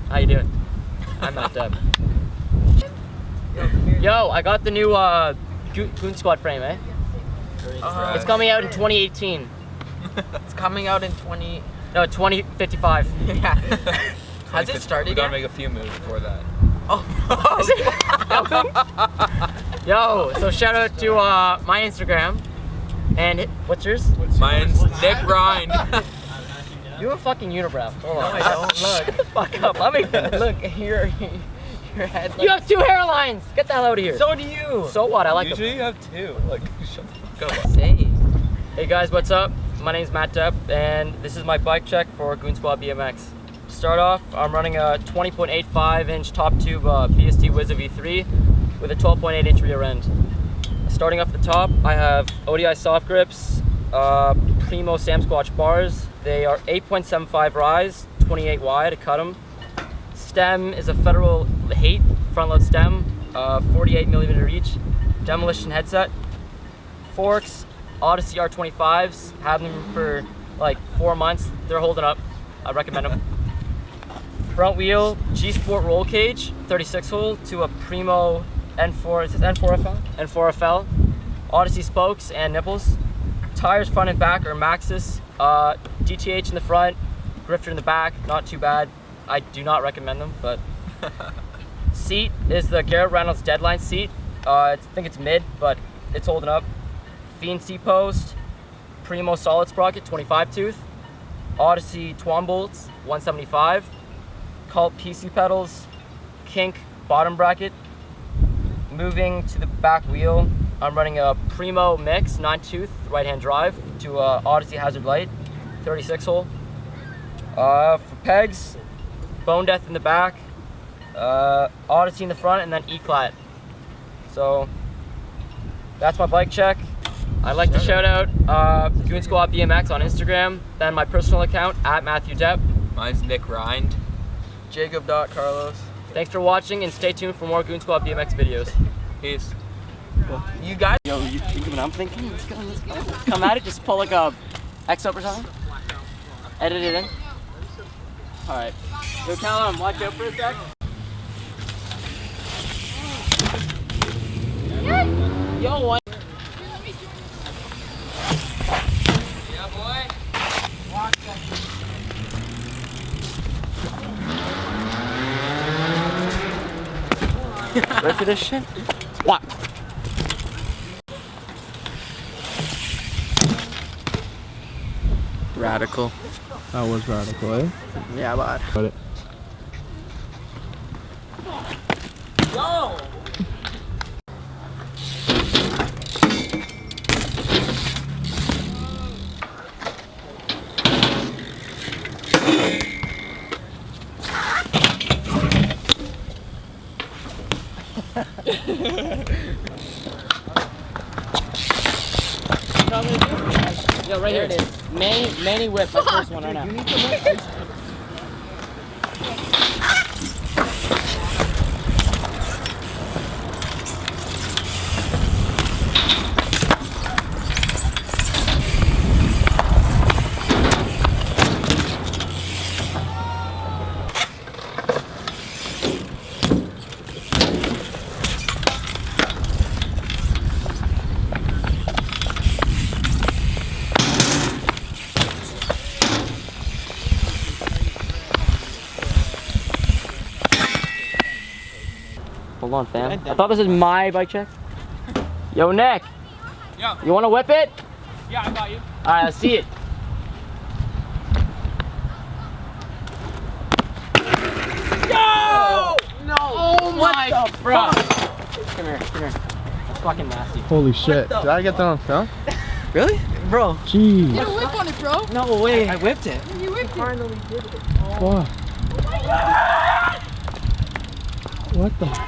How you doing? I'm not Deppe. Yo, I got the new Goon Squad frame, eh? It's coming out in 2018. It's coming out in 2055. Yeah. Has it started We gotta yet? make a few moves before that. Oh. Yo, so shout out to my Instagram. And what's yours? Mine's Nick Rind. You have a fucking unibrow. Hold No, on. I don't. Shut the fuck up. Let me Look, your head. You have 2 hairlines. Get the hell out of here. So do you. So what? I like Usually them. you have 2. Like, shut the fuck up. Say. Hey guys, what's up? My name's Matt Depp, and this is my bike check for Goon Squad BMX. To start off, I'm running a 20.85 inch top tube BST Wizza V3 with a 12.8 inch rear end. Starting off the top, I have ODI soft grips, Primo Sam Squatch bars. They are 8.75 rise, 28 wide, I cut them. Stem is a Federal Hate front load stem, 48 millimeter reach, demolition headset. Forks, Odyssey R25s, had them for like 4 months. They're holding up. I recommend them. Front wheel, G Sport roll cage, 36 hole to a Primo N4. Is this N4FL? N4FL. Odyssey spokes and nipples. Tires front and back are Maxxis. DTH in the front, grifter in the back. Not too bad. I do not recommend them, but. Seat is the Garrett Reynolds Deadline seat. I think it's mid, but it's holding up. Fiend seat post, Primo solid sprocket, 25 tooth, Odyssey Twan bolts, 175, Cult PC pedals, kink bottom bracket. Moving to the back wheel, I'm running a Primo mix 9 tooth right hand drive to a Odyssey Hazard Light, 36 hole. For pegs, Bone Death in the back, Odyssey in the front, and then E-Clat. So that's my bike check. I'd like to shout out Goon Squad BMX on Instagram, then my personal account at Matthew Depp. Mine's Nick Rind. Jacob.Carlos. Thanks for watching, and stay tuned for more Goon Squad BMX videos. Peace. You guys. Yo, you thinking what I'm thinking? Let's go. Come at it, just pull like a X up or something. Edit it in. Alright. Yo, tell him, watch out for a sec. Yo, what? Yeah, boy. Ready for this shit? What? Radical. That was radical, eh? Yeah, bud. Got it. Yo! Yo, right here it is. Manny whip, my first one right now. Hold on, fam. I thought this was my bike check. Yo, Nick. Yeah. You want to whip it? Yeah, I got you. All right, let's see it. Yo! No! Oh my god, bro! Come here. That's fucking nasty. Holy shit. Did I get that on film? Really? Bro. Jeez. Get a whip on it, bro. No way. I whipped it. You whipped it. Finally did it. What? What the fuck?